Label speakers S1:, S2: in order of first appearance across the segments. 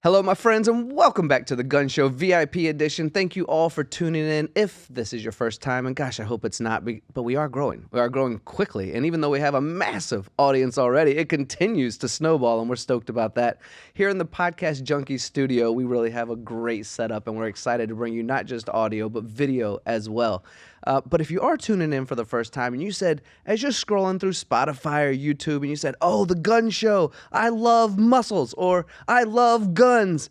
S1: Hello, my friends, and welcome back to the Gun Show VIP edition. Thank you all for tuning in. If this is your first time, and gosh, I hope it's not, but we are growing. We are growing quickly, and even though we have a massive audience already, it continues to snowball, and we're stoked about that. Here in the Podcast Junkies studio, we really have a great setup, and we're excited to bring you not just audio, but video as well. But if you are tuning in for the first time and you said, as you're scrolling through Spotify or YouTube and you said, oh, the Gun Show, I love muscles or I love guns,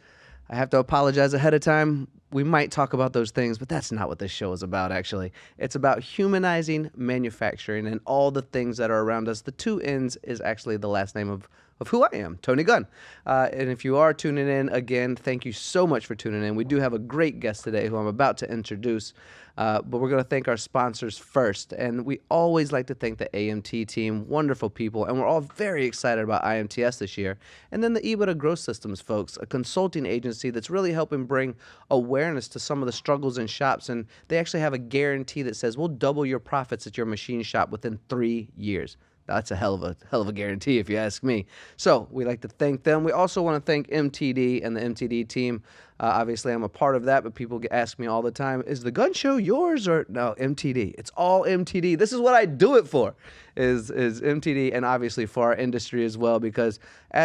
S1: I have to apologize ahead of time. We might talk about those things, but that's not what this show is about, actually. It's about humanizing manufacturing and all the things that are around us. The two N's is actually the last name of who I am, Tony Gunn. And if you are tuning in, again, thank you so much for tuning in. We do have a great guest today who I'm about to introduce, but we're going to thank our sponsors first. And we always like to thank the AMT team, wonderful people, and we're all very excited about IMTS this year. And then the EBITDA Growth Systems folks, a consulting agency that's really helping bring awareness to some of the struggles in shops. And they actually have a guarantee that says, we'll double your profits at your machine shop within 3 years. That's a hell of a guarantee, if you ask me. So we like to thank them. We also want to thank MTD and the MTD team. Obviously, I'm a part of that, but people ask me all the time, is the Gun Show yours or no? MTD. It's all MTD. This is what I do it for, is MTD, and obviously for our industry as well, because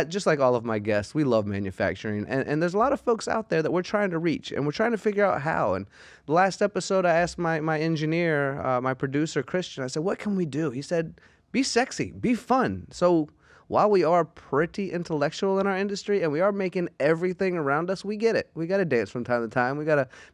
S1: just like all of my guests, we love manufacturing, and there's a lot of folks out there that we're trying to reach, and we're trying to figure out how. And the last episode, I asked my engineer, my producer, Christian, I said, what can we do? He said, be sexy, be fun. So while we are pretty intellectual in our industry and we are making everything around us, we get it. We got to dance from time to time.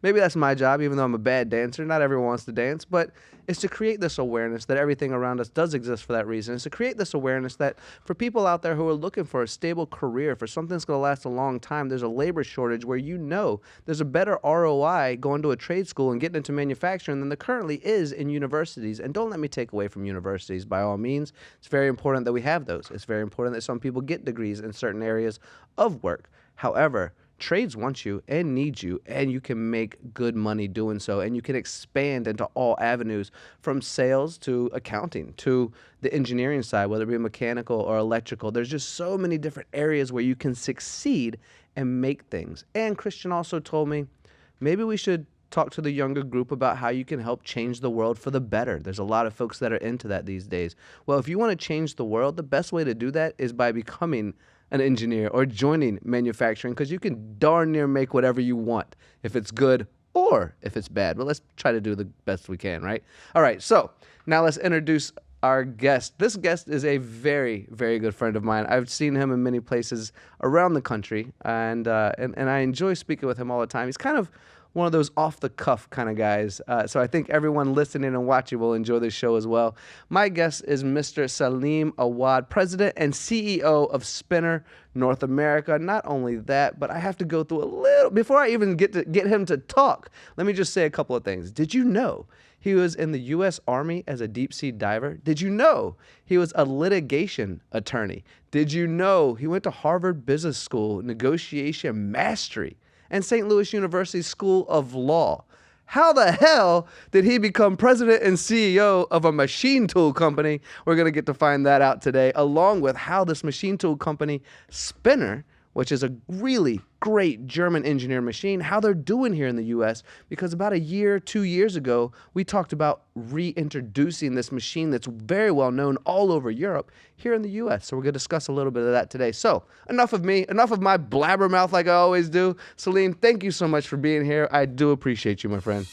S1: Maybe that's my job, even though I'm a bad dancer. Not everyone wants to dance, but it's to create this awareness that everything around us does exist for that reason. It's to create this awareness that for people out there who are looking for a stable career, for something that's going to last a long time, there's a labor shortage where there's a better ROI going to a trade school and getting into manufacturing than there currently is in universities. And don't let me take away from universities by all means. It's very important that we have those. It's very important that some people get degrees in certain areas of work. However, trades want you and need you, and you can make good money doing so, and you can expand into all avenues from sales to accounting to the engineering side, whether it be mechanical or electrical. There's just so many different areas where you can succeed and make things. And Christian also told me maybe we should talk to the younger group about how you can help change the world for the better. There's a lot of folks that are into that these days. Well, if you want to change the world, the best way to do that is by becoming an engineer or joining manufacturing, because you can darn near make whatever you want if it's good or if it's bad. But let's try to do the best we can, right? All right, so now let's introduce our guest. This guest is a very, very good friend of mine. I've seen him in many places around the country, and I enjoy speaking with him all the time. He's kind of one of those off-the-cuff kind of guys. So I think everyone listening and watching will enjoy this show as well. My guest is Mr. Salim Awad, President and CEO of Spinner North America. Not only that, but I have to go through a little, before I even get him to talk, let me just say a couple of things. Did you know he was in the U.S. Army as a deep-sea diver? Did you know he was a litigation attorney? Did you know he went to Harvard Business School, negotiation mastery, and St. Louis University School of Law? How the hell did he become president and CEO of a machine tool company? We're going to get to find that out today, along with how this machine tool company, Spinner, which is a really great German engineered machine, how they're doing here in the U.S. Because about 2 years ago, we talked about reintroducing this machine that's very well known all over Europe here in the U.S. So we're going to discuss a little bit of that today. So enough of me, enough of my blabbermouth like I always do. Salim, thank you so much for being here. I do appreciate you, my friend.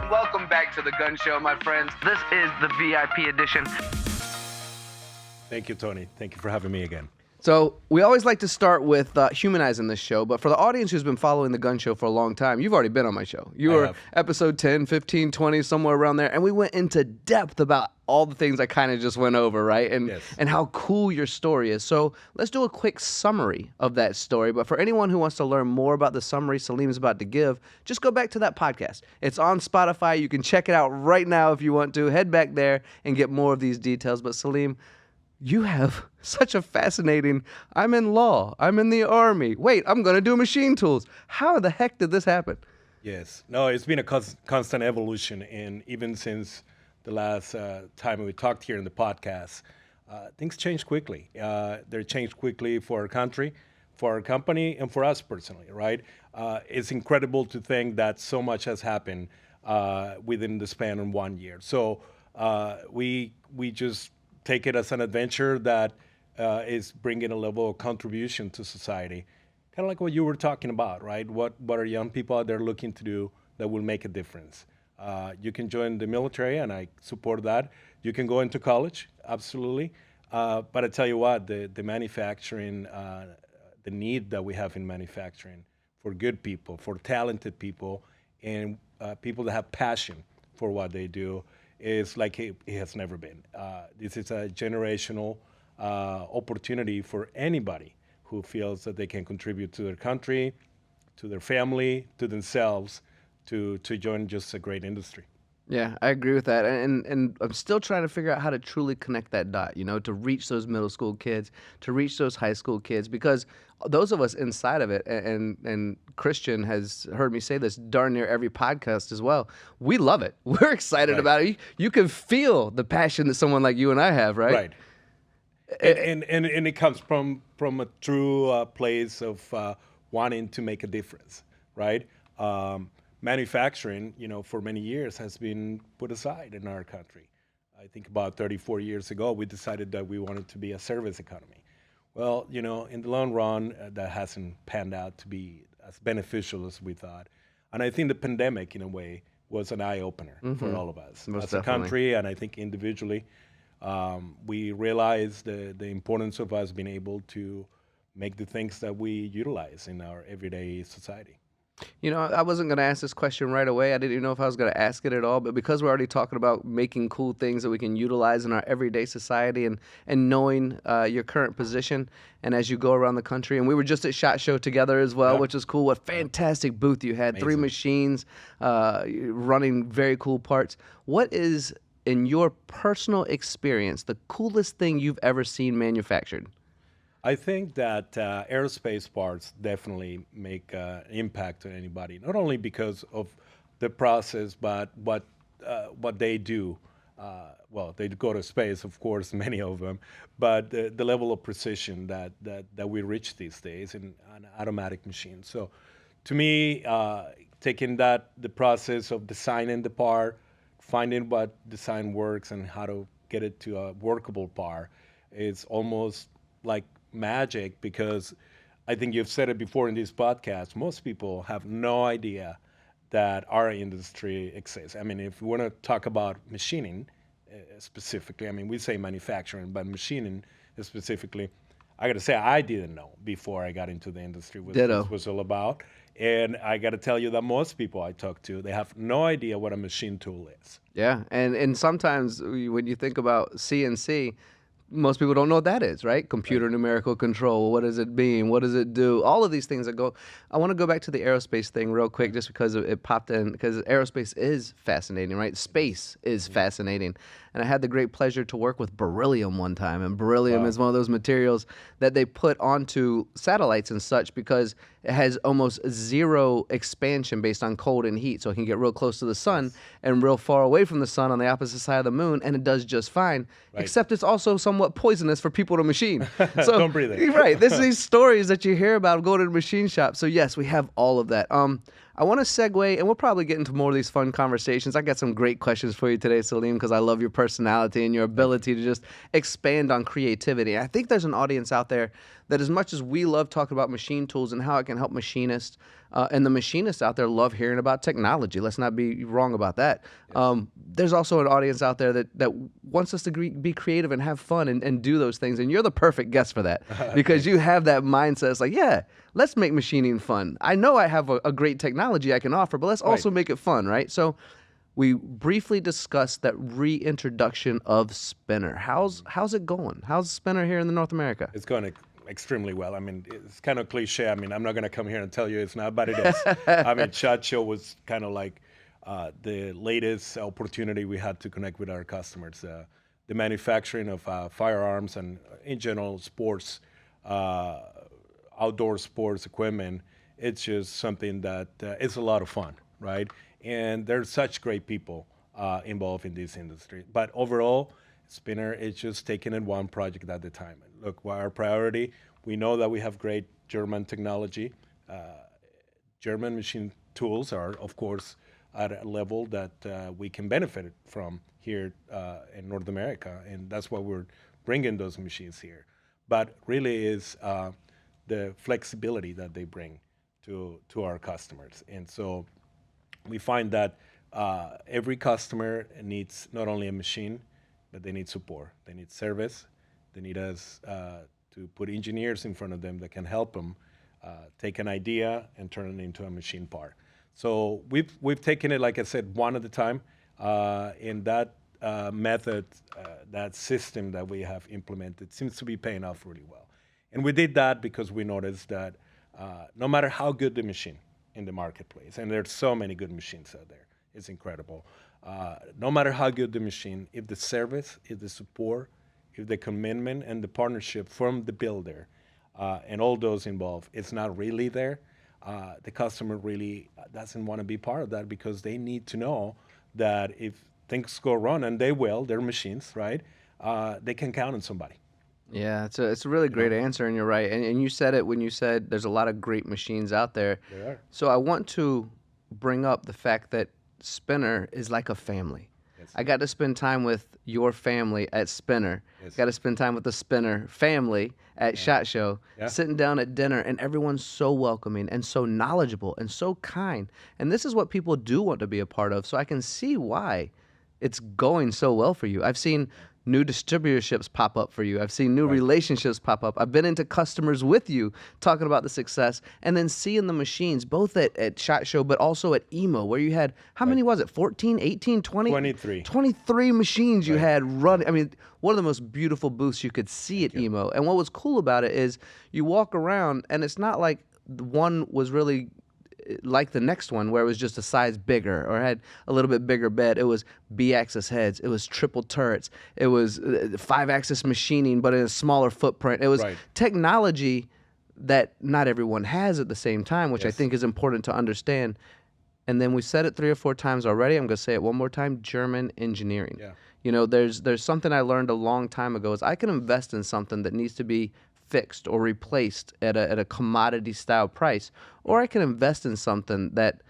S1: Welcome back to the Gun Show, my friends. This is the VIP edition.
S2: Thank you, Tony. Thank you for having me again.
S1: So we always like to start with humanizing this show, but for the audience who's been following the Gun Show for a long time, you've already been on my show. You were episode 10, 15, 20, somewhere around there, and we went into depth about all the things I kind of just went over, right? And how cool your story is. So let's do a quick summary of that story. But for anyone who wants to learn more about the summary Salim is about to give, just go back to that podcast. It's on Spotify. You can check it out right now if you want to. Head back there and get more of these details. But Salim, you have such a fascinating, I'm in law, I'm in the Army, wait, I'm going to do machine tools. How the heck did this happen?
S2: Yes. No, it's been a constant evolution. And even since the last time we talked here in the podcast, things change quickly. They change quickly for our country, for our company, and for us personally, right? It's incredible to think that so much has happened within the span of 1 year. So we just take it as an adventure that is bringing a level of contribution to society, kind of like what you were talking about, right? What are young people out there looking to do that will make a difference? You can join the military, and I support that. You can go into college, absolutely. But I tell you what, the manufacturing, the need that we have in manufacturing for good people, for talented people, and people that have passion for what they do is like it has never been. This is a generational opportunity for anybody who feels that they can contribute to their country, to their family, to themselves, to join just a great industry.
S1: Yeah, I agree with that. And I'm still trying to figure out how to truly connect that dot, to reach those middle school kids, to reach those high school kids, because those of us inside of it, and Christian has heard me say this darn near every podcast as well. We love it. We're excited
S2: Right.
S1: about it. You can feel the passion that someone like you and I have, right?
S2: Right. And it comes from a true place of wanting to make a difference, right? Manufacturing, for many years has been put aside in our country. I think about 34 years ago, we decided that we wanted to be a service economy. Well, in the long run, that hasn't panned out to be as beneficial as we thought. And I think the pandemic, in a way, was an eye opener for all of us
S1: Most
S2: as a
S1: definitely.
S2: country, and I think individually. We realized the importance of us being able to make the things that we utilize in our everyday society.
S1: I wasn't going to ask this question right away. I didn't even know if I was going to ask it at all. But because we're already talking about making cool things that we can utilize in our everyday society, and knowing your current position, and as you go around the country, and we were just at SHOT Show together as well,
S2: Yeah.
S1: which was cool. What fantastic booth you had. 3
S2: Amazing.
S1: machines running very cool parts. What is, in your personal experience, the coolest thing you've ever seen manufactured?
S2: I think that aerospace parts definitely make an impact on anybody, not only because of the process, but what they do. Well, they go to space, of course, many of them, but the level of precision that we reach these days in an automatic machine. So, to me, taking the process of designing the part, finding what design works and how to get it to a workable part, is almost like magic, because I think you've said it before in this podcast. Most people have no idea that our industry exists. I mean, if we want to talk about machining specifically, I mean, we say manufacturing, but machining specifically, I got to say I didn't know before I got into the industry what
S1: Ditto.
S2: this was all about. And I got to tell you that most people I talk to, they have no idea what a machine tool is.
S1: Yeah, and sometimes when you think about CNC, most people don't know what that is, right? Computer numerical control. What does it mean? What does it do? All of these things that go. I want to go back to the aerospace thing real quick, just because it popped in. Because aerospace is fascinating, right? Space is fascinating, and I had the great pleasure to work with beryllium one time. And beryllium is one of those materials that they put onto satellites and such, because it has almost zero expansion based on cold and heat, so it can get real close to the sun and real far away from the sun on the opposite side of the moon, and it does just fine.
S2: Right.
S1: Except it's also somewhat poisonous for people to machine. So
S2: Don't breathe it.
S1: Right. This is these stories that you hear about go to the machine shop. So yes, we have all of that. I want to segue, and we'll probably get into more of these fun conversations. I got some great questions for you today, Salim, because I love your personality and your ability to just expand on creativity. I think there's an audience out there that, as much as we love talking about machine tools and how it can help machinists, and the machinists out there love hearing about technology. Let's not be wrong about that. There's also an audience out there that wants us to be creative and have fun and do those things. And you're the perfect guest for that, because you have that mindset. It's like, yeah, let's make machining fun. I know I have a great technology I can offer, but let's also make it fun, right? So we briefly discussed that reintroduction of spinner. How's it going? How's spinner here in North America?
S2: It's going extremely well. I mean, it's kind of cliche. I mean, I'm not going to come here and tell you it's not, but it is. I mean, SHOT Show was kind of like the latest opportunity we had to connect with our customers. The manufacturing of firearms and, in general, sports, outdoor sports equipment, it's just something that is a lot of fun, right? And there's such great people involved in this industry. But overall, Spinner is just taking it one project at a time. Look, our priority, we know that we have great German technology. German machine tools are, of course, at a level that we can benefit from here in North America, and that's why we're bringing those machines here. But really is the flexibility that they bring to our customers. And so we find that every customer needs not only a machine, but they need support. They need service. They need us to put engineers in front of them that can help them take an idea and turn it into a machine part. So we've taken it, like I said, one at a time. In that method, that system that we have implemented seems to be paying off really well. And we did that because we noticed that no matter how good the machine in the marketplace, and there's so many good machines out there, it's incredible. No matter how good the machine, if the service, if the support, if the commitment and the partnership from the builder and all those involved, it's not really there, the customer really doesn't want to be part of that because they need to know that if things go wrong, and they will, they're machines, right? They can count on somebody.
S1: Yeah, it's a really great answer, and you're right. And you said it when you said there's a lot of great machines out there.
S2: There are.
S1: So I want to bring up the fact that Spinner is like a family.
S2: Yes.
S1: I got to spend time with your family at Spinner.
S2: Yes.
S1: Got to spend time with the Spinner family at SHOT Show, sitting down at dinner, and everyone's so welcoming and so knowledgeable and so kind. And this is what people do want to be a part of. So I can see why it's going so well for you. I've seen new distributorships pop up for you. I've seen new relationships pop up. I've been into customers with you talking about the success, and then seeing the machines both at SHOT Show but also at EMO, where you had, how many was it, 14, 18, 20?
S2: 23.
S1: 23 machines you had running. I mean, one of the most beautiful booths you could see at EMO. And what was cool about it is you walk around, and it's not like one was really like the next one where it was just a size bigger or had a little bit bigger bed. It was B-axis heads. It was triple turrets. It was 5-axis machining, but in a smaller footprint. It was technology that not everyone has at the same time, which I think is important to understand. And then we said it 3 or 4 times already. I'm going to say it one more time, German engineering.
S2: Yeah.
S1: You know, there's something I learned a long time ago is I can invest in something that needs to be fixed or replaced at a commodity style price, or I can invest in something that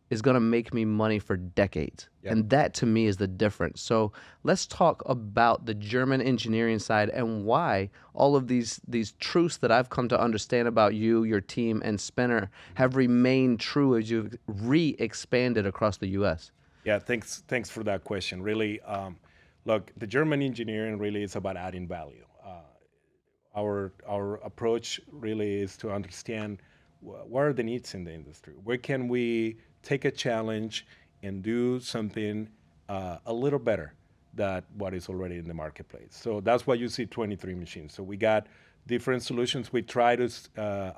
S1: is going to make me money for decades. And that to me is the difference. So let's talk about the German engineering side and why all of these truths that I've come to understand about you, your team, and Spinner have remained true as you've re-expanded across the U.S.
S2: Yeah, thanks for that question. Really, look, the German engineering really is about adding value. Our approach really is to understand what are the needs in the industry. Where can we take a challenge and do something a little better than what is already in the marketplace? So that's why you see 23 machines. So we got different solutions. We try to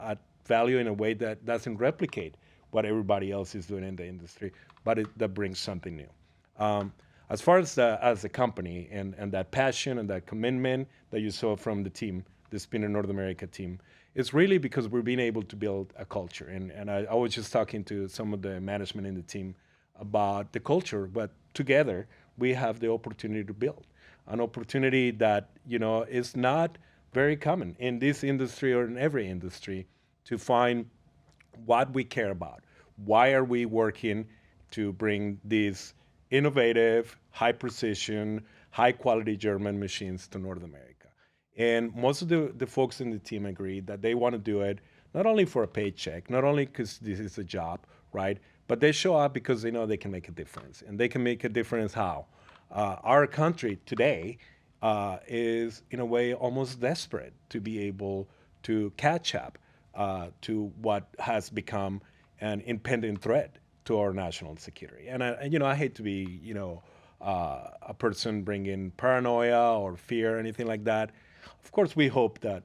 S2: add value in a way that doesn't replicate what everybody else is doing in the industry, but that brings something new. As far as the company and that passion and that commitment that you saw from the team, the Spinner North America team, it's really because we're being able to build a culture. And I was just talking to some of the management in the team about the culture, but together we have the opportunity to build an opportunity that, you know, is not very common in this industry or in every industry to find what we care about. Why are we working to bring these innovative, high precision, high quality German machines to North America? And most of the folks in the team agree that they want to do it not only for a paycheck, not only because this is a job, right? But they show up because they know they can make a difference. And they can make a difference how? Our country today is, in a way, almost desperate to be able to catch up to what has become an impending threat to our national security. And I hate to be, a person bringing paranoia or fear or anything like that. Of course, we hope that,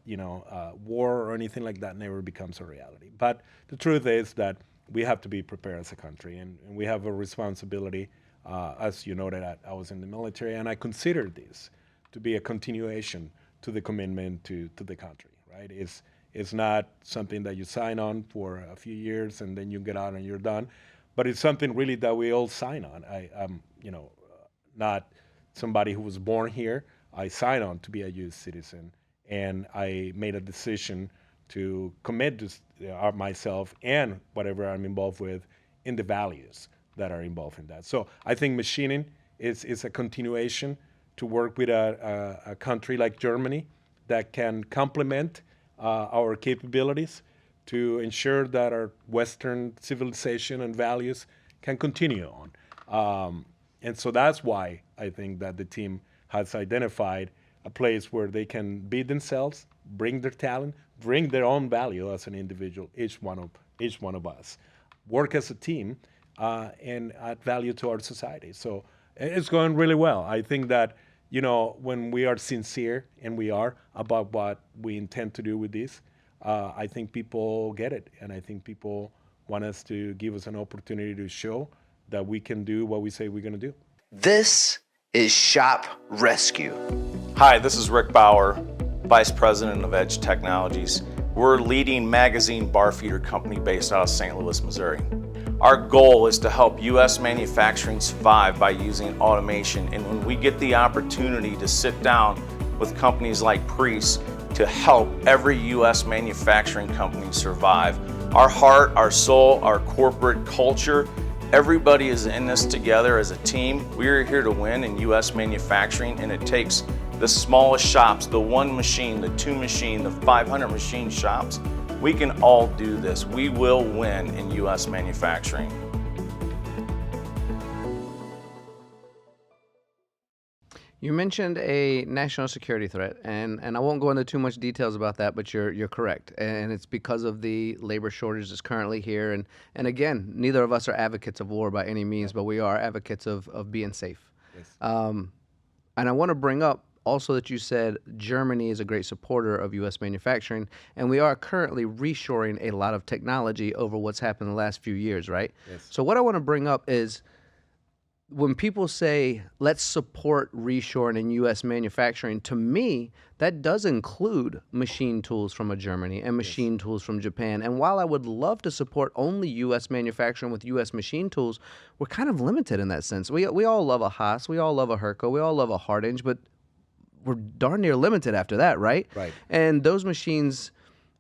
S2: war or anything like that never becomes a reality. But the truth is that we have to be prepared as a country, and we have a responsibility. As you noted, I was in the military, and I consider this to be a continuation to the commitment to the country, right? It's not something that you sign on for a few years and then you get out and you're done, but it's something really that we all sign on. I'm, not somebody who was born here. I signed on to be a U.S. citizen, and I made a decision to commit to myself and whatever I'm involved with in the values that are involved in that. So I think machining is a continuation to work with a country like Germany that can complement our capabilities to ensure that our Western civilization and values can continue on. And so that's why I think that the team has identified a place where they can be themselves, bring their talent, bring their own value as an individual, each one of us, work as a team, and add value to our society. So it's going really well. I think that, when we are sincere, and we are, about what we intend to do with this, I think people get it. And I think people want us to give us an opportunity to show that we can do what we say we're going to do.
S1: This is Shop Rescue.
S3: Hi, this is Rick Bauer, Vice President of Edge Technologies. We're a leading magazine bar feeder company based out of St. Louis, Missouri. Our goal is to help U.S. manufacturing survive by using automation, and when we get the opportunity to sit down with companies like Priest to help every U.S. manufacturing company survive, our heart, our soul, our corporate culture, everybody is in this together as a team. We are here to win in U.S. manufacturing, and it takes the smallest shops, the 1 machine, the 2 machine, the 500 machine shops. We can all do this. We will win in U.S. manufacturing.
S1: You mentioned a national security threat, and I won't go into too much details about that, but you're correct. And it's because of the labor shortage that's currently here. And again, neither of us are advocates of war by any means, but we are advocates of being safe.
S2: Yes.
S1: And I want to bring up also that you said Germany is a great supporter of U.S. manufacturing, and we are currently reshoring a lot of technology over what's happened in the last few years, right?
S2: Yes.
S1: So what I want to bring up is, when people say, let's support reshoring and U.S. manufacturing, to me, that does include machine tools from Germany and machine tools from Japan. And while I would love to support only U.S. manufacturing with U.S. machine tools, we're kind of limited in that sense. We all love a Haas, we all love a Herco, we all love a Hardinge, but we're darn near limited after that, right?
S2: Right.
S1: And those machines,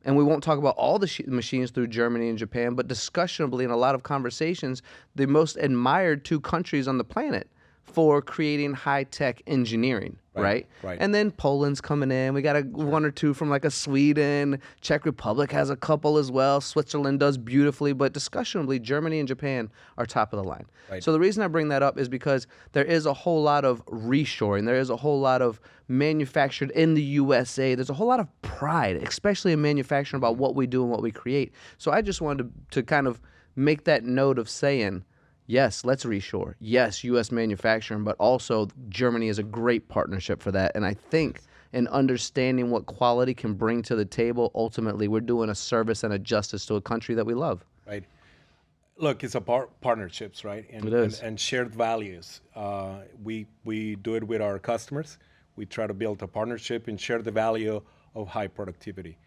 S1: and we won't talk about all the machines through Germany and Japan, but discussionably in a lot of conversations, the most admired 2 countries on the planet for creating high-tech engineering, right?
S2: Right.
S1: And then Poland's coming in. We got 1 or 2 from like a Sweden. Czech Republic has a couple as well. Switzerland does beautifully, but discussionably, Germany and Japan are top of the line.
S2: Right.
S1: So the reason I bring that up is because there is a whole lot of reshoring. There is a whole lot of manufactured in the USA. There's a whole lot of pride, especially in manufacturing, about what we do and what we create. So I just wanted to kind of make that note of saying, yes, let's reshore. Yes, U.S. manufacturing, but also Germany is a great partnership for that. And I think in understanding what quality can bring to the table, ultimately we're doing a service and a justice to a country that we love.
S2: Right. Look, it's about partnerships, right? And,
S1: It is.
S2: and shared values. We do it with our customers. We try to build a partnership and share the value of high productivity.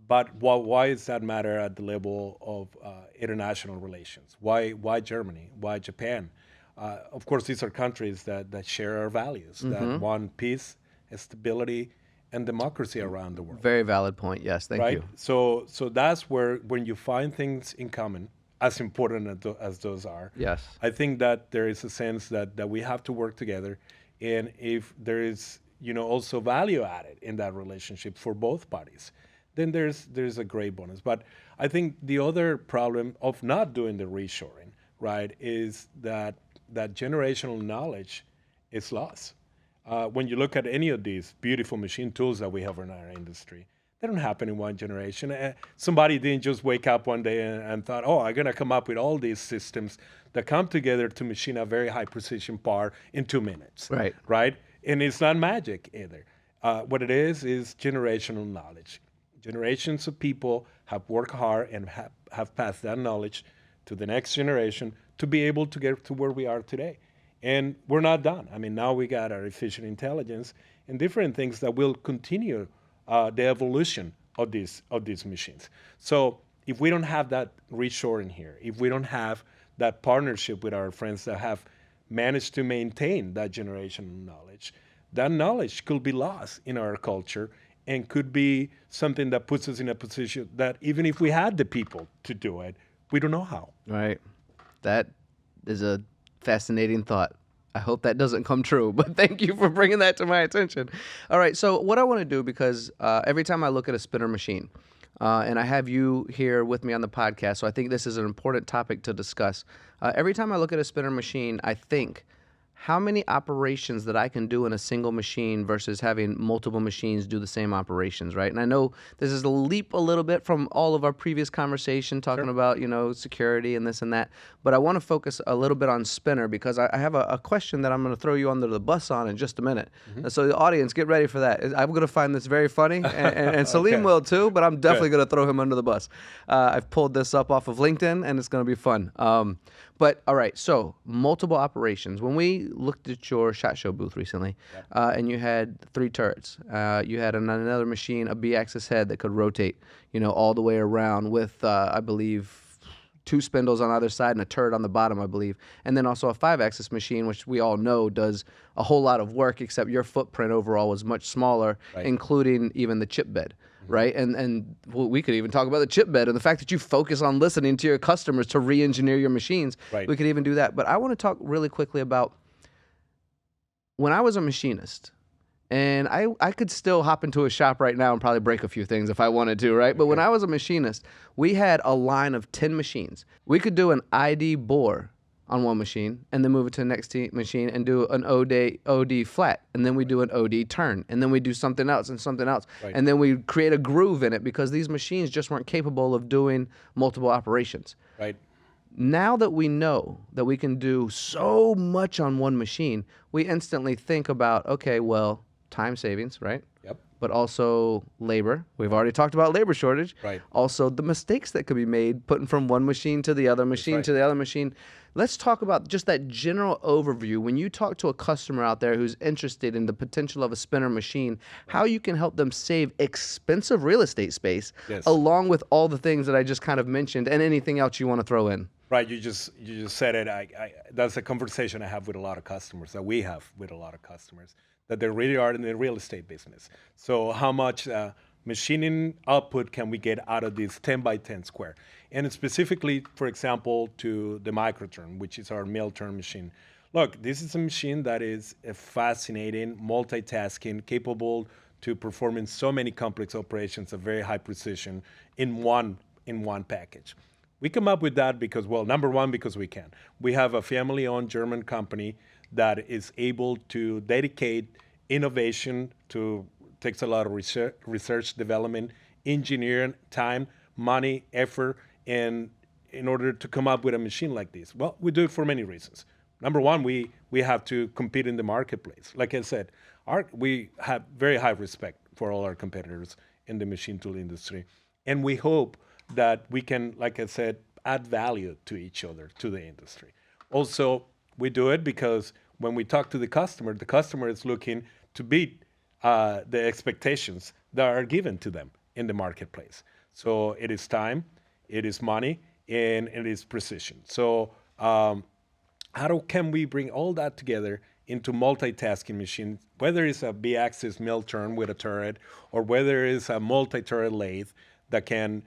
S2: But why does that matter at the level of international relations? Why Germany? Why Japan? Of course, these are countries that share our values, that want peace, stability, and democracy around the world.
S1: Very valid point. Yes, thank
S2: Right?
S1: you.
S2: So that's where, when you find things in common, as important as those are,
S1: Yes.
S2: I think that there is a sense that we have to work together. And if there is, also value added in that relationship for both parties, then there's a great bonus. But I think the other problem of not doing the reshoring, right, is that generational knowledge is lost. When you look at any of these beautiful machine tools that we have in our industry, they don't happen in one generation. Somebody didn't just wake up one day and thought, oh, I'm going to come up with all these systems that come together to machine a very high precision part in 2 minutes.
S1: Right.
S2: Right? And it's not magic either. What it is generational knowledge. Generations of people have worked hard and have passed that knowledge to the next generation to be able to get to where we are today. And we're not done. I mean, now we got artificial intelligence and different things that will continue the evolution of these machines. So if we don't have that reshoring here, if we don't have that partnership with our friends that have managed to maintain that generational knowledge, that knowledge could be lost in our culture and could be something that puts us in a position that even if we had the people to do it, we don't know how.
S1: Right. That is a fascinating thought. I hope that doesn't come true, but thank you for bringing that to my attention. All right, so what I want to do, because every time I look at a spinner machine, and I have you here with me on the podcast, so I think this is an important topic to discuss. Every time I look at a spinner machine, I think, how many operations that I can do in a single machine versus having multiple machines do the same operations, right? And I know this is a leap a little bit from all of our previous conversation talking about, security and this and that, but I want to focus a little bit on spinner because I have a question that I'm going to throw you under the bus on in just a minute. So the audience, get ready for that. I'm going to find this very funny, and Salim will too, but I'm definitely going to throw him under the bus. I've pulled this up off of LinkedIn, and it's going to be fun. But all right, so multiple operations. When we looked at your SHOT Show booth recently, and you had 3 turrets, you had another machine, a B-axis head that could rotate, all the way around with, I believe, 2 spindles on either side and a turret on the bottom, I believe, and then also a 5-axis machine, which we all know does a whole lot of work, except your footprint overall was much smaller, including even the chip bed. Right, and we could even talk about the chip bed and the fact that you focus on listening to your customers to re-engineer your machines.
S2: Right.
S1: We could even do that. But I want to talk really quickly about when I was a machinist, and I could still hop into a shop right now and probably break a few things if I wanted to, right? But when I was a machinist, we had a line of 10 machines. We could do an ID bore on one machine and then move it to the next machine and do an OD flat, and then we do an OD turn, and then we do something else and something else, and then we create a groove in it because these machines just weren't capable of doing multiple operations.
S2: Right.
S1: Now that we know that we can do so much on one machine, we instantly think about, okay, well, time savings, right?
S2: Yep.
S1: But also labor. We've already talked about labor shortage.
S2: Right.
S1: Also the mistakes that could be made putting from one machine to the other machine to the other machine. Let's talk about just that general overview. When you talk to a customer out there who's interested in the potential of a spinner machine, how you can help them save expensive real estate space, along with all the things that I just kind of mentioned and anything else you want to throw in.
S2: Right, you just said it. That's a conversation I have with a lot of customers, that we have with a lot of customers, that they really are in the real estate business. So how much machining output can we get out of this 10 by 10 square? And specifically, for example, to the microturn, which is our mill turn machine. Look, this is a machine that is a fascinating, multitasking, capable to performing so many complex operations of very high precision in one package. We come up with that because, well, number one, because we can. We have a family-owned German company that is able to dedicate innovation to, takes a lot of research, development, engineering, time, money, effort, and in order to come up with a machine like this. Well, we do it for many reasons. Number one, we have to compete in the marketplace. Like I said, we have very high respect for all our competitors in the machine tool industry. And we hope that we can, like I said, add value to each other, to the industry. Also, we do it because when we talk to the customer is looking to beat the expectations that are given to them in the marketplace. So it is time, it is money, and it is precision. So can we bring all that together into multitasking machine, whether it's a B-axis mill turn with a turret, or whether it's a multi-turret lathe that can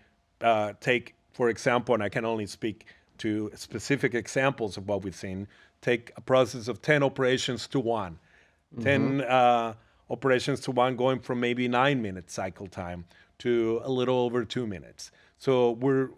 S2: take, for example, and I can only speak to specific examples of what we've seen, take a process of 10 operations to 1. 10 operations to 1 going from maybe 9 minutes cycle time to a little over 2 minutes. So we're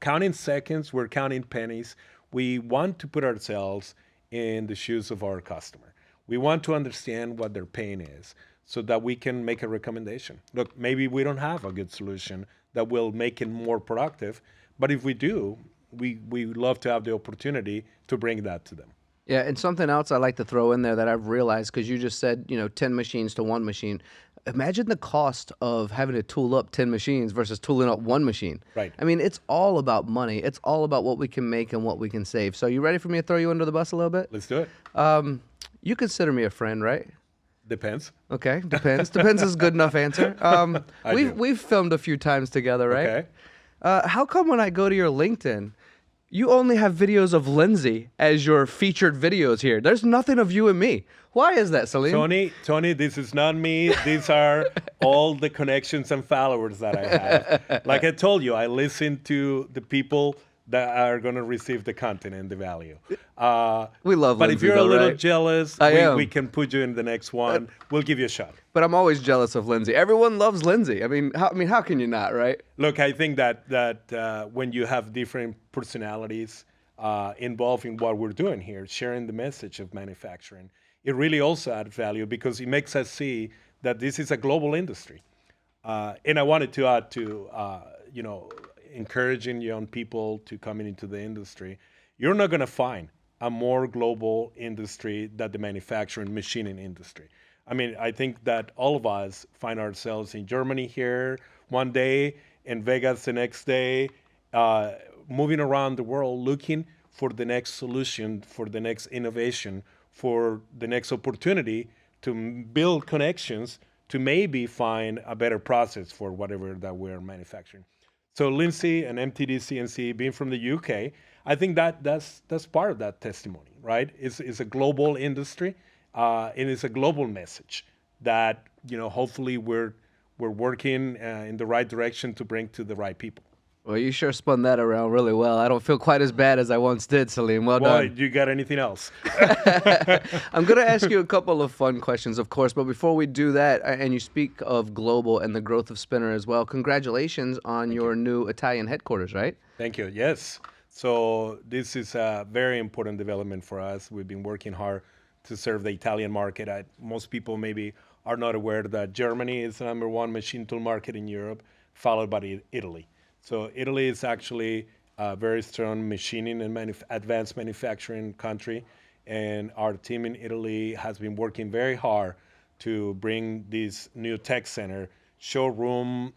S2: counting seconds, we're counting pennies. We want to put ourselves in the shoes of our customer. We want to understand what their pain is so that we can make a recommendation. Look, maybe we don't have a good solution that will make it more productive, but if we do, we would love to have the opportunity to bring that to them.
S1: Yeah, and something else I like to throw in there that I've realized, because you just said, 10 machines to 1 machine. Imagine the cost of having to tool up 10 machines versus tooling up 1 machine.
S2: Right.
S1: I mean, it's all about money. It's all about what we can make and what we can save. So you ready for me to throw you under the bus a little bit?
S2: Let's do it.
S1: You consider me a friend, right?
S2: Depends.
S1: Okay, depends. Depends is a good enough answer. We've filmed a few times together, right?
S2: Okay.
S1: How come when I go to your LinkedIn, You only have videos of Lindsay as your featured videos here. There's nothing of you and me. Why is that, Salim?
S2: Tony, this is not me. These are all the connections and followers that I have. Like I told you, I listen to the people that are going to receive the content and the value.
S1: We love
S2: But
S1: Lindsay,
S2: if you're
S1: though,
S2: a little
S1: right?
S2: jealous,
S1: I am.
S2: we can put you in the next one. We'll give you a shot.
S1: But I'm always jealous of Lindsay. Everyone loves Lindsay. I mean, how can you not, right?
S2: Look, I think that when you have different personalities involved in what we're doing here, sharing the message of manufacturing, it really also adds value because it makes us see that this is a global industry. And I wanted to add to, encouraging young people to coming into the industry. You're not going to find a more global industry than the manufacturing machining industry. I mean, I think that all of us find ourselves in Germany here one day, in Vegas the next day, moving around the world looking for the next solution, for the next innovation, for the next opportunity to build connections to maybe find a better process for whatever that we're manufacturing. So Lindsay and MTDCNC being from the UK, I think that's part of that testimony, right? It's a global industry, and it's a global message that hopefully we're working in the right direction to bring to the right people.
S1: Well, you sure spun that around really well. I don't feel quite as bad as I once did, Salim. Well
S2: Well,
S1: done.
S2: you got anything else?
S1: I'm going to ask you a couple of fun questions, of course, but before we do that, and you speak of global and the growth of Spinner as well, congratulations on your new Italian headquarters, right?
S2: Thank you. Yes. So this is a very important development for us. We've been working hard to serve the Italian market. Most people maybe are not aware that Germany is the #1 machine tool market in Europe, followed by Italy. So Italy is actually a very strong machining and advanced manufacturing country. And our team in Italy has been working very hard to bring this new tech center, showroom,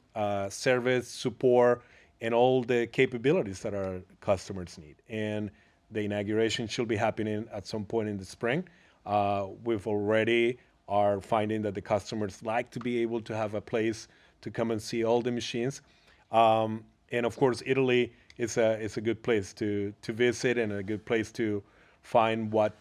S2: service, support, and all the capabilities that our customers need. And the inauguration should be happening at some point in the spring. We've already are finding that the customers like to be able to have a place to come and see all the machines. And of course, Italy is a good place to visit and a good place to find what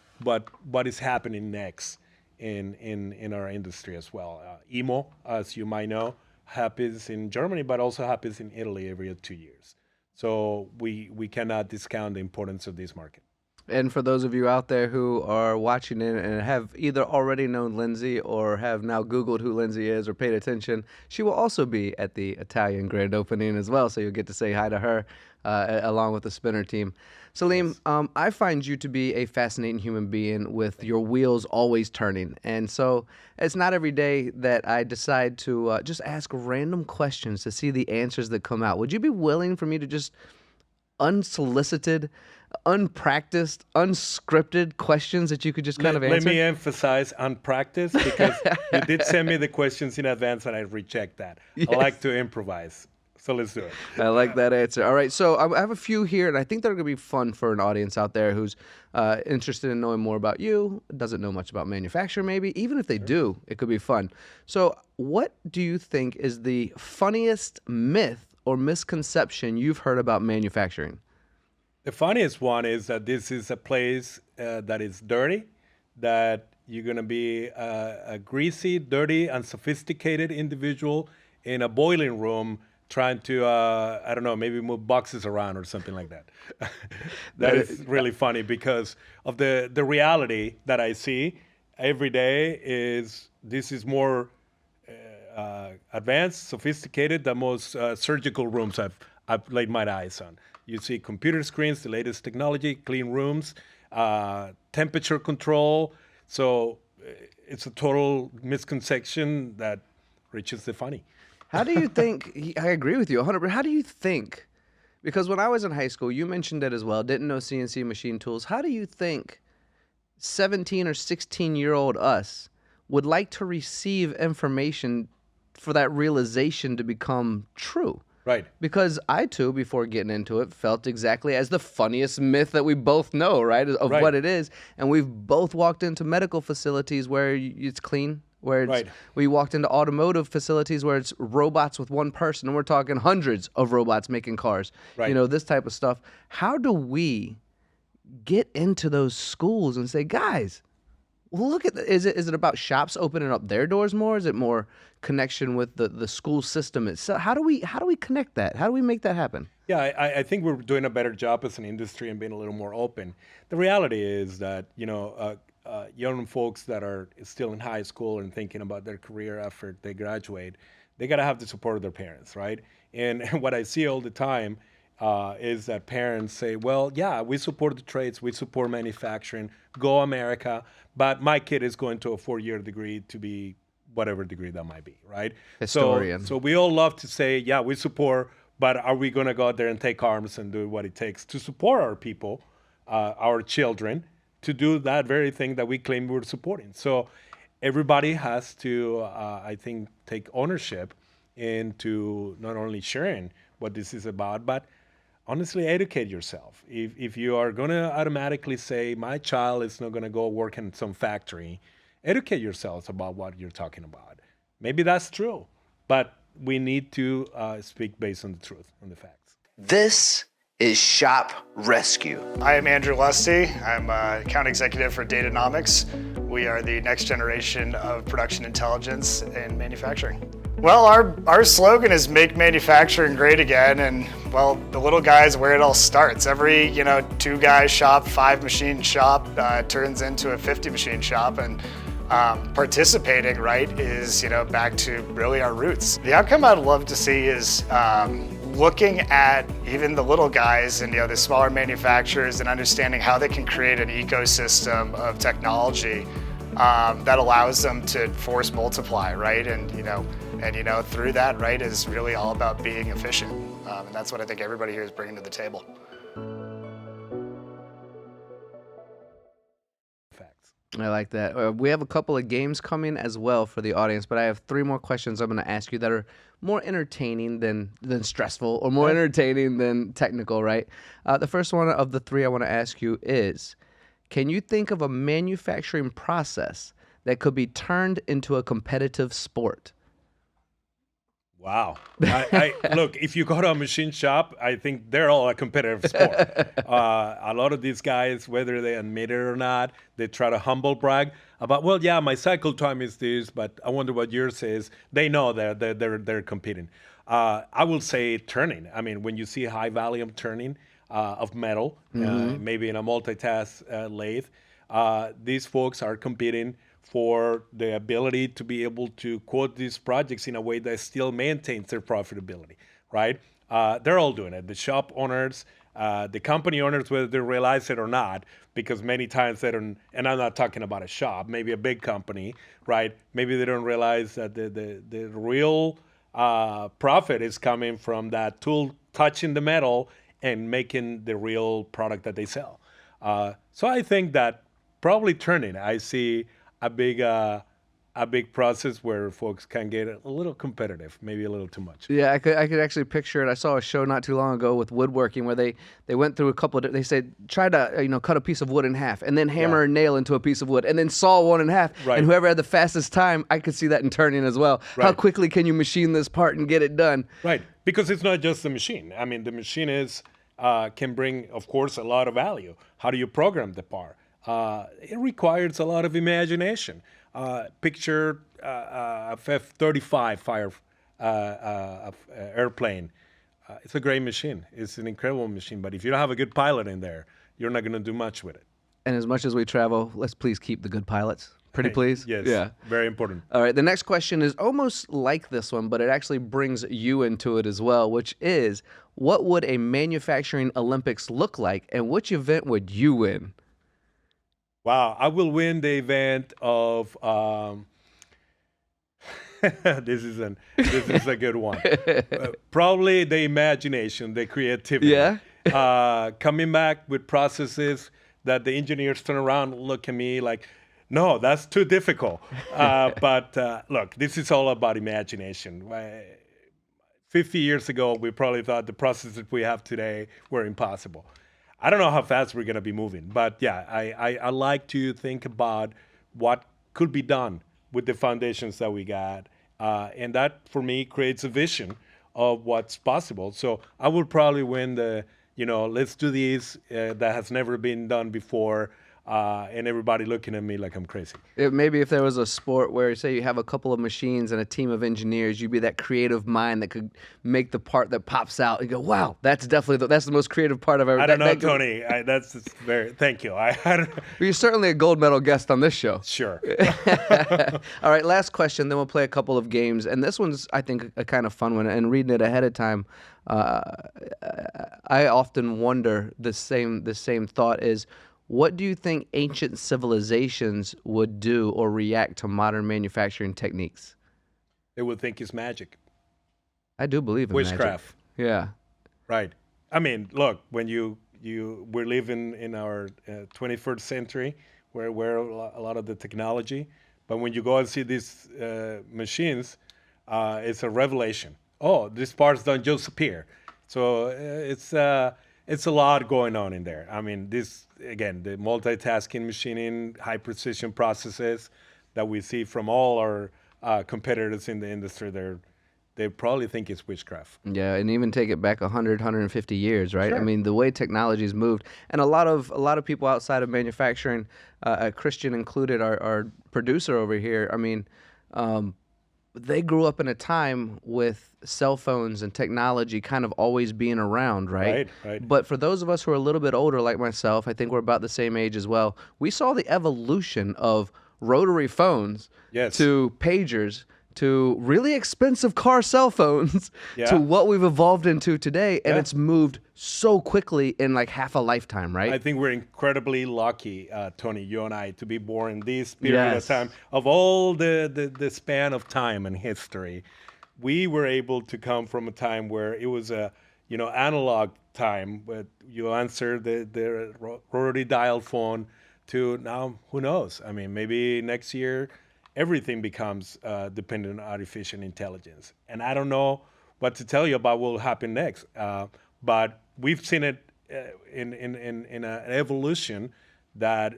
S2: is happening next in our industry as well. IMO, as you might know, happens in Germany, but also happens in Italy every 2 years. So we cannot discount the importance of this market.
S1: And for those of you out there who are watching it and have either already known Lindsay or have now Googled who Lindsay is or paid attention, she will also be at the Italian grand opening as well. So you'll get to say hi to her along with the Spinner team. Salim, yes. I find you to be a fascinating human being with your wheels always turning. And so it's not every day that I decide to just ask random questions to see the answers that come out. Would you be willing for me to just unsolicited, unpracticed, unscripted questions that you could just kind of answer?
S2: Let me emphasize unpracticed because you did send me the questions in advance and I reject that. Yes. I like to improvise. So let's do it.
S1: I like that answer. All right, so I have a few here, and I think they're going to be fun for an audience out there who's interested in knowing more about you, doesn't know much about manufacturing maybe. Even if they do, it could be fun. So what do you think is the funniest myth or misconception you've heard about manufacturing?
S2: The funniest one is that this is a place that is dirty, that you're going to be a greasy, dirty, unsophisticated individual in a boiling room trying to, I don't know, maybe move boxes around or something like that. That is really funny because of the reality that I see every day is this is more advanced, sophisticated than most surgical rooms I've laid my eyes on. You see computer screens, the latest technology, clean rooms, temperature control. So it's a total misconception that reaches the funny.
S1: How do you think, I agree with you 100%, how do you think, because when I was in high school, you mentioned it as well, didn't know CNC machine tools. How do you think 17 or 16-year-old us would like to receive information for that realization to become true?
S2: Right.
S1: Because I, too, before getting into it, felt exactly as the funniest myth that we both know, right, of what it is. And we've both walked into medical facilities where it's clean, where it's,
S2: Right.
S1: we walked into automotive facilities where it's robots with one person, and we're talking hundreds of robots making cars.
S2: Right.
S1: You know, this type of stuff. How do we get into those schools and say, guys, well, look at is it about shops opening up their doors more? Is it more connection with the school system itself? How do we connect that? How do we make that happen?
S2: Yeah, I think we're doing a better job as an industry and being a little more open. The reality is that, young folks that are still in high school and thinking about their career after they graduate, they got to have the support of their parents, right? And what I see all the time is that parents say, well, yeah, we support the trades, we support manufacturing, go America, but my kid is going to a 4-year degree to be whatever degree that might be, right?
S1: Historian.
S2: So we all love to say, yeah, we support, but are we going to go out there and take arms and do what it takes to support our people, our children, to do that very thing that we claim we're supporting? So everybody has to, I think, take ownership into not only sharing what this is about, but honestly educate yourself. If you are going to automatically say, my child is not going to go work in some factory, educate yourselves about what you're talking about. Maybe that's true, but we need to speak based on the truth, on the facts.
S1: This is Shop Rescue.
S4: I am Andrew Lusty. I'm account executive for Datanomics. We are the next generation of production intelligence in manufacturing. Well, our slogan is make manufacturing great again, and well, the little guy is where it all starts. Every 2-guy shop, 5-machine shop turns into a 50-machine shop, and participating, right, is back to really our roots. The outcome I'd love to see is looking at even the little guys and the smaller manufacturers and understanding how they can create an ecosystem of technology that allows them to force multiply, right? And through that, right, is really all about being efficient. And that's what I think everybody here is bringing to the table.
S2: Facts.
S1: I like that. We have a couple of games coming as well for the audience, but I have 3 more questions I'm going to ask you that are more entertaining than stressful, or more entertaining than technical, right? The first one of the 3 I want to ask you is, can you think of a manufacturing process that could be turned into a competitive sport?
S2: Wow. Look, if you go to a machine shop, I think they're all a competitive sport. A lot of these guys, whether they admit it or not, they try to humble brag about, well, yeah, my cycle time is this, but I wonder what yours is. They know that they're competing. I will say turning. I mean, when you see high volume turning of metal, maybe in a multitask lathe, these folks are competing for the ability to be able to quote these projects in a way that still maintains their profitability, right? They're all doing it. The shop owners, the company owners, whether they realize it or not, because many times they don't, and I'm not talking about a shop, maybe a big company, right? Maybe they don't realize that the real profit is coming from that tool touching the metal and making the real product that they sell. So I think that probably turning, I see a big process where folks can get a little competitive, maybe a little too much.
S1: Yeah, I could actually picture it. I saw a show not too long ago with woodworking where they went through a couple of, they said, try to cut a piece of wood in half and then hammer a nail into a piece of wood and then saw one in half.
S2: Right.
S1: And whoever had the fastest time, I could see that in turning as well.
S2: Right.
S1: How quickly can you machine this part and get it done?
S2: Right, because it's not just the machine. I mean, the machine can bring, of course, a lot of value. How do you program the part? It requires a lot of imagination. Picture a F-35 airplane. It's a great machine. It's an incredible machine. But if you don't have a good pilot in there, you're not going to do much with it.
S1: And as much as we travel, let's please keep the good pilots. Pretty please?
S2: Yes.
S1: Yeah.
S2: Very important.
S1: All right. The next question is almost like this one, but it actually brings you into it as well, which is, what would a manufacturing Olympics look like, and which event would you win?
S2: Wow, I will win the event of. This is a good one. Probably the imagination, the creativity.
S1: Yeah.
S2: Coming back with processes that the engineers turn around, look at me like, no, that's too difficult. But look, this is all about imagination. 50 years ago, we probably thought the processes we have today were impossible. I don't know how fast we're going to be moving, but yeah, I like to think about what could be done with the foundations that we got. And that, for me, creates a vision of what's possible. So I would probably win the, let's do this that has never been done before, and everybody looking at me like I'm crazy.
S1: Maybe if there was a sport where, say, you have a couple of machines and a team of engineers, you'd be that creative mind that could make the part that pops out. You go, wow, that's definitely that's the most creative part I've ever.
S2: I don't know, Tony. Thank you. I don't know.
S1: You're certainly a gold medal guest on this show.
S2: Sure.
S1: All right, last question, then we'll play a couple of games. And this one's, I think, a kind of fun one. And reading it ahead of time, I often wonder the same thought is, what do you think ancient civilizations would do or react to modern manufacturing techniques?
S2: They would think it's magic.
S1: I do believe in
S2: witchcraft.
S1: Magic. Yeah.
S2: Right. I mean, look, when we're living in our 21st century, where a lot of the technology, but when you go and see these machines, it's a revelation. Oh, these parts don't just appear. So it's a lot going on in there. I mean, again, the multitasking machining, high precision processes that we see from all our competitors in the industry, they probably think it's witchcraft.
S1: Yeah, and even take it back 100, 150 years, right?
S2: Sure.
S1: I mean, the way technology's moved, and a lot of people outside of manufacturing, Christian included, our producer over here. I mean, they grew up in a time with cell phones and technology kind of always being around, right?
S2: Right.
S1: But for those of us who are a little bit older, like myself, I think we're about the same age as well, we saw the evolution of rotary phones to pagers to really expensive car cell phones to what we've evolved into today. And it's moved so quickly in like half a lifetime, right?
S2: I think we're incredibly lucky, Tony, you and I, to be born in this period of time. Of all the span of time and history, we were able to come from a time where it was a analog time, but you answer the rotary dial phone to now, who knows? I mean, maybe next year everything becomes dependent on artificial intelligence. And I don't know what to tell you about what will happen next. But we've seen it in an evolution that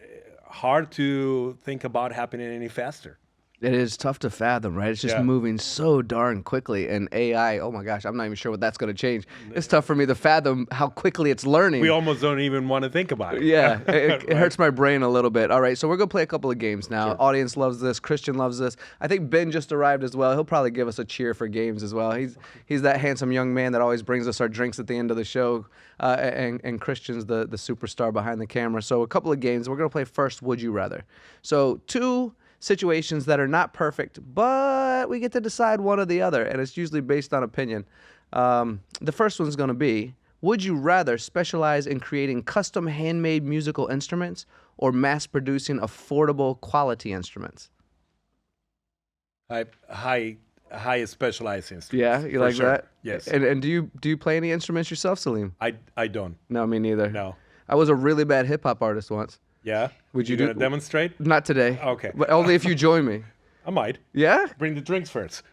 S2: hard to think about happening any faster.
S1: It is tough to fathom, right? It's just moving so darn quickly. And AI, oh my gosh, I'm not even sure what that's going to change. It's tough for me to fathom how quickly it's learning.
S2: We almost don't even want to think about it.
S1: Yeah, it hurts my brain a little bit. All right, so we're going to play a couple of games now. Sure. Audience loves this. Christian loves this. I think Ben just arrived as well. He'll probably give us a cheer for games as well. He's that handsome young man that always brings us our drinks at the end of the show. And Christian's the superstar behind the camera. So a couple of games. We're going to play first, Would You Rather. So two situations that are not perfect, but we get to decide one or the other, and it's usually based on opinion. The first one's going to be, would you rather specialize in creating custom handmade musical instruments or mass producing affordable quality instruments?
S2: High specialized instruments.
S1: Yeah, you like that?
S2: Yes.
S1: And do you play any instruments yourself, Salim?
S2: I don't.
S1: No, me neither.
S2: No.
S1: I was a really bad hip hop artist once.
S2: Yeah?
S1: Would you
S2: gonna demonstrate?
S1: Not today.
S2: Okay.
S1: But only if you join me.
S2: I might.
S1: Yeah?
S2: Bring the drinks first.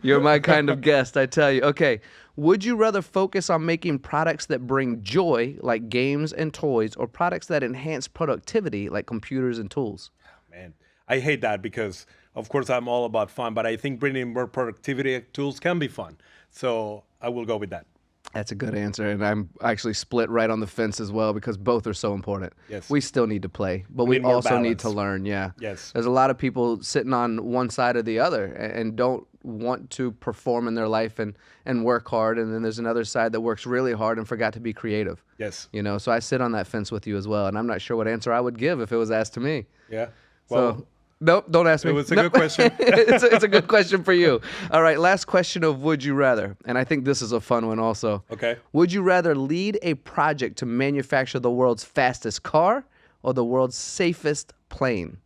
S1: You're my kind of guest, I tell you. Okay. Would you rather focus on making products that bring joy, like games and toys, or products that enhance productivity, like computers and tools?
S2: Man, I hate that because, of course, I'm all about fun, but I think bringing more productivity tools can be fun. So I will go with that.
S1: That's a good answer, and I'm actually split right on the fence as well because both are so important.
S2: Yes.
S1: We still need to play, but we also need to learn,
S2: Yes.
S1: There's a lot of people sitting on one side or the other and don't want to perform in their life and work hard, and then there's another side that works really hard and forgot to be creative.
S2: Yes.
S1: So I sit on that fence with you as well, and I'm not sure what answer I would give if it was asked to me.
S2: Yeah. Well,
S1: nope, don't ask me.
S2: It was a good question.
S1: it's a good question for you. All right, last question of would you rather, and I think this is a fun one also.
S2: Okay.
S1: Would you rather lead a project to manufacture the world's fastest car or the world's safest plane?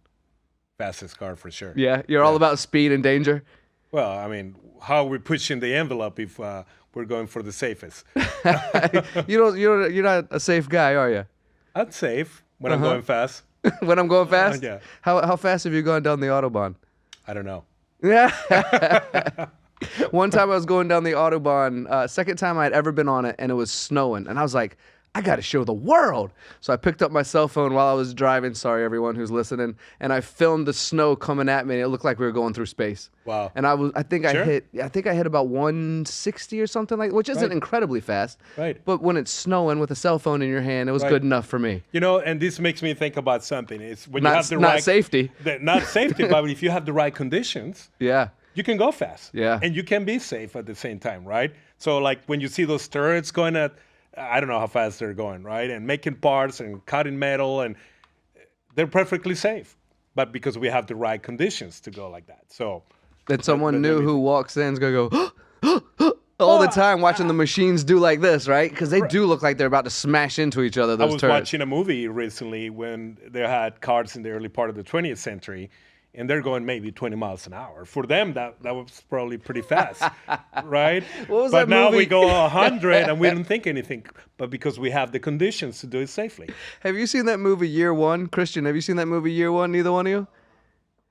S2: Fastest car for sure.
S1: Yeah, you're all about speed and danger?
S2: Well, I mean, how are we pushing the envelope if we're going for the safest?
S1: You're not a safe guy, are you?
S2: I'm safe when I'm going fast.
S1: When I'm going fast?
S2: Yeah.
S1: How fast have you gone down the Autobahn?
S2: I don't know.
S1: Yeah. One time I was going down the Autobahn, second time I'd ever been on it, and it was snowing. And I was like, I got to show the world. So I picked up my cell phone while I was driving. Sorry, everyone who's listening. And I filmed the snow coming at me. And it looked like we were going through space.
S2: Wow.
S1: And I think I hit about 160 or something like, which isn't incredibly fast.
S2: Right.
S1: But when it's snowing with a cell phone in your hand, it was good enough for me.
S2: You know, and this makes me think about something. It's when you
S1: Not,
S2: have the
S1: not
S2: right
S1: safety.
S2: Not safety, but if you have the right conditions,
S1: Yeah.
S2: you can go fast.
S1: Yeah.
S2: And you can be safe at the same time, right? So like when you see those turrets going at, I don't know how fast they're going, right? And making parts and cutting metal, and they're perfectly safe. But because we have the right conditions to go like that. So
S1: That someone new who walks in is going to go all the time watching the machines do like this, right? Because they do look like they're about to smash into each other, those
S2: I was
S1: turrets.
S2: watching a movie recently when they had cars in the early part of the 20th century, and they're going maybe 20 miles an hour. For them, that was probably pretty fast, right?
S1: What was
S2: but
S1: that
S2: now
S1: movie?
S2: we go 100 and we don't think anything, but because we have the conditions to do it safely.
S1: Have you seen that movie Year One? Christian, have you seen that movie Year One? Neither one of you?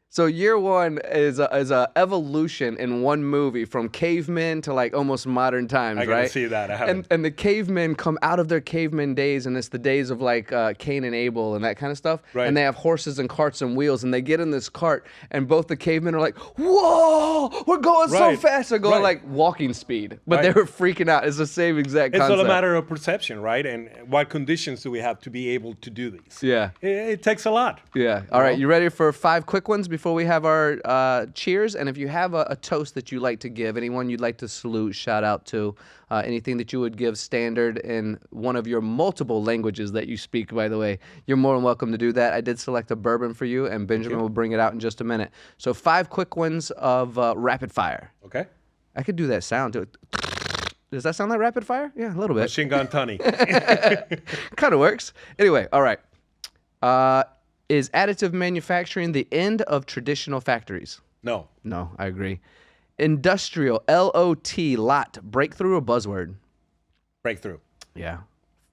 S1: So Year One is a evolution in one movie from cavemen to like almost modern times,
S2: I gotta
S1: right?
S2: see that. I haven't.
S1: And the cavemen come out of their caveman days, and it's the days of like Cain and Abel and that kind of stuff.
S2: Right.
S1: And they have horses and carts and wheels, and they get in this cart, and both the cavemen are like, "Whoa, we're going so
S2: Right.
S1: fast!" They're going
S2: Right.
S1: like walking speed, but they
S2: Right.
S1: were freaking out. It's the same exact
S2: It's
S1: concept.
S2: all a matter of perception, right? And what conditions do we have to be able to do these?
S1: Yeah.
S2: It takes a lot.
S1: Yeah. All right. You ready for 5 quick ones before we have our cheers? And if you have a toast that you like to give, anyone you'd like to salute, shout out to, anything that you would give standard in one of your multiple languages that you speak, by the way, you're more than welcome to do that. I did select a bourbon for you, and Benjamin will bring it out in just a minute. So 5 quick ones of rapid fire.
S2: Okay?
S1: I could do that sound too. Does that sound like rapid fire? Yeah, a little bit.
S2: Machine gun Tony.
S1: Kind of works. Anyway, all right. Is additive manufacturing the end of traditional factories?
S2: No.
S1: No, I agree. Industrial, LOT, lot, breakthrough or buzzword?
S2: Breakthrough.
S1: Yeah.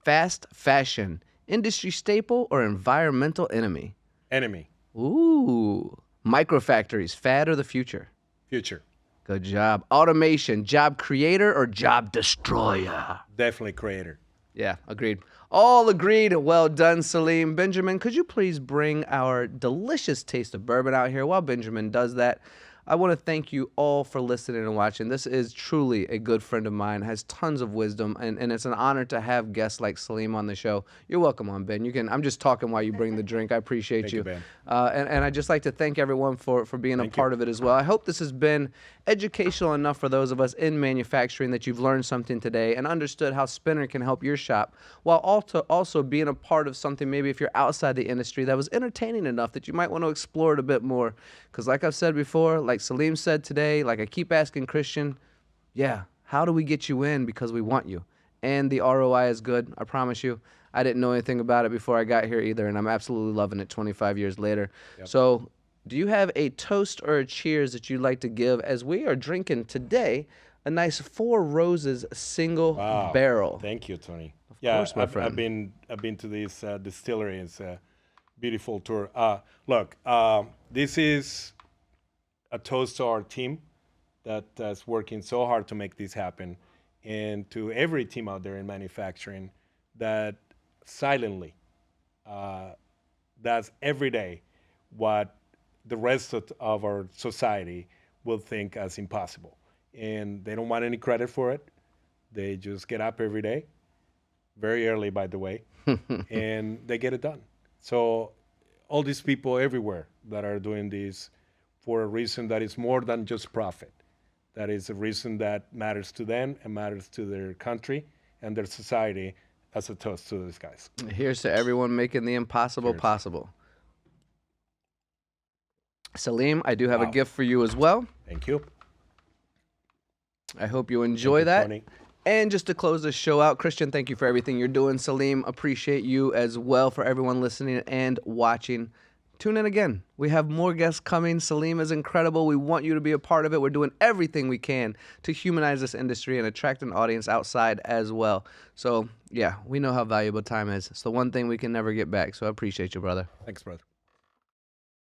S1: Fast fashion, industry staple or environmental enemy?
S2: Enemy.
S1: Ooh. Microfactories, fad or the future?
S2: Future.
S1: Good job. Automation, job creator or job destroyer?
S2: Definitely creator.
S1: Yeah, agreed. All agreed. Well done, Salim. Benjamin, could you please bring our delicious taste of bourbon out here? While Benjamin does that, I want to thank you all for listening and watching. This is truly a good friend of mine, has tons of wisdom, and it's an honor to have guests like Salim on the show. You're welcome on, Ben. I'm just talking while you bring the drink. I appreciate
S2: Thank you, Ben.
S1: And I'd just like to thank everyone for being a part of it as well. I hope this has been educational enough for those of us in manufacturing that you've learned something today and understood how Spinner can help your shop, while also being a part of something maybe if you're outside the industry that was entertaining enough that you might want to explore it a bit more. Because like I've said before, like Salim said today, like I keep asking Christian, yeah, how do we get you in? Because we want you. And the ROI is good, I promise you. I didn't know anything about it before I got here either, and I'm absolutely loving it 25 years later. Yep. So do you have a toast or a cheers that you'd like to give as we are drinking today a nice Four Roses single barrel?
S2: Thank you, Tony.
S1: Of course, my friend.
S2: I've been to this distillery. It's a beautiful tour. Look, this is a toast to our team that's working so hard to make this happen, and to every team out there in manufacturing that silently does every day what the rest of our society will think as impossible. And they don't want any credit for it. They just get up every day, very early, by the way, and they get it done. So all these people everywhere that are doing this for a reason that is more than just profit. That is a reason that matters to them and matters to their country and their society, as a toast to these guys.
S1: Here's to everyone making the impossible possible. Salim, I do have a gift for you as well.
S2: Thank you.
S1: I hope you enjoy that.
S2: Tony.
S1: And just to close this show out, Christian, thank you for everything you're doing. Salim, appreciate you as well. For everyone listening and watching, tune in again. We have more guests coming. Salim is incredible. We want you to be a part of it. We're doing everything we can to humanize this industry and attract an audience outside as well. So, yeah, we know how valuable time is. It's the one thing we can never get back. So I appreciate you, brother.
S2: Thanks, brother.